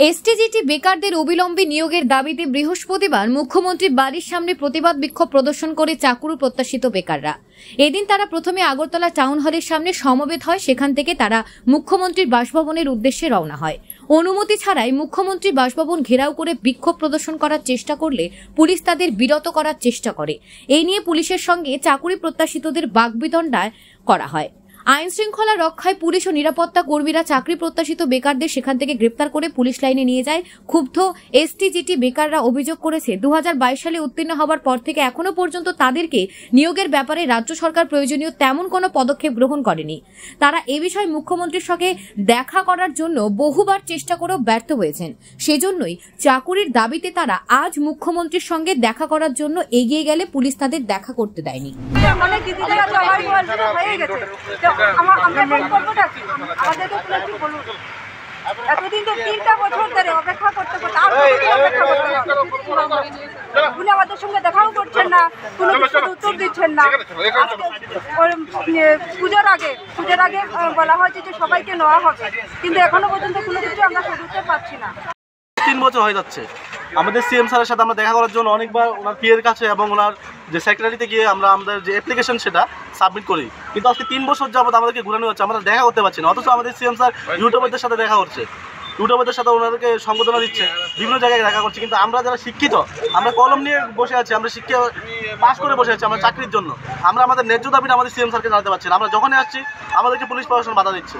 STGT বেকারদের অবিলম্বে নিয়োগের দাবিতে বৃহস্পতিবার মুখ্যমন্ত্রীর বাড়ির সামনে প্রতিবাদ বিক্ষোভ প্রদর্শন করে চাকুরু প্রত্যাশিত বেকাররা। এদিন তারা প্রথমে আগরতলা টাউন হলের সামনে সমবেত হয়। সেখান থেকে তারা মুখ্যমন্ত্রীর বাসভবনের উদ্দেশ্যে রওনা হয়। অনুমতি ছাড়াই মুখ্যমন্ত্রীর বাসভবন ঘেরাও করে বিক্ষোভ প্রদর্শন করার চেষ্টা করলে পুলিশ তাদের বিরত করার চেষ্টা করে। এই নিয়ে পুলিশের সঙ্গে চাকুরি প্রত্যাশিতদের বাগবিতণ্ডায় করা হয়। আইন শৃঙ্খলা রক্ষায় পুলিশ ও নিরাপত্তা কর্মীরা চাকরি প্রত্যাশিত বেকারদের সেখান থেকে গ্রেপ্তার করে পুলিশ লাইনে নিয়ে যায়। ক্ষুব্ধ এসটিজিটি বেকাররা অভিযোগ করেছে 2022 সালে উত্তীর্ণ হওয়ার পর থেকে এখনো পর্যন্ত তাদেরকে নিয়োগের ব্যাপারে রাজ্য সরকার প্রয়োজনীয় তেমন কোনো পদক্ষেপ গ্রহণ করেনি। তারা এ বিষয়ে মুখ্যমন্ত্রীর সঙ্গে দেখা করার জন্য বহুবার চেষ্টা করেও ব্যর্থ হয়েছেন। সেজন্যই চাকুরির দাবিতে তারা আজ মুখ্যমন্ত্রীর সঙ্গে দেখা করার জন্য এগিয়ে গেলে পুলিশ তাদের দেখা করতে দেয়নি। এতদিন তো 3টা বছর ধরে অপেক্ষা করতে উনি আমাদের সঙ্গে দেখাও করছেন না, কোনো কিছুর উত্তর দিচ্ছেন না। পুজোর আগে বলা হয়েছে যে সবাইকে নেওয়া হবে, কিন্তু এখনো পর্যন্ত কোনো কিছু আমরা করতে পারছি না। 3 বছর হয়ে যাচ্ছে। আমাদের সিএম স্যারের সাথে আমরা দেখা করার জন্য অনেকবার ওনার পিএর কাছে এবং ওনার যে সেক্রেটারিতে গিয়ে আমরা আমাদের যে অ্যাপ্লিকেশন সেটা সাবমিট করি, কিন্তু আজকে 3 বছর যাবত আমাদেরকে ঘুরানো হচ্ছে, আমরা দেখা করতে পারছি না। অথচ আমাদের সিএম স্যার ইউটিউবারদের সাথে দেখা করছে, ইউটিউবারদের সাথে ওনাদেরকে সংবর্ধনা দিচ্ছে, বিভিন্ন জায়গায় দেখা করছে। কিন্তু আমরা যারা শিক্ষিত, আমরা কলম নিয়ে বসে আছি, আমরা শিক্ষা পাস করে বসে আছি আমরা চাকরির জন্য, আমরা আমাদের ন্যায্য দাবিটা আমাদের সিএম স্যারকে জানাতে পারছি না। আমরা যখনই আসছি আমাদেরকে পুলিশ প্রশাসন বাধা দিচ্ছে।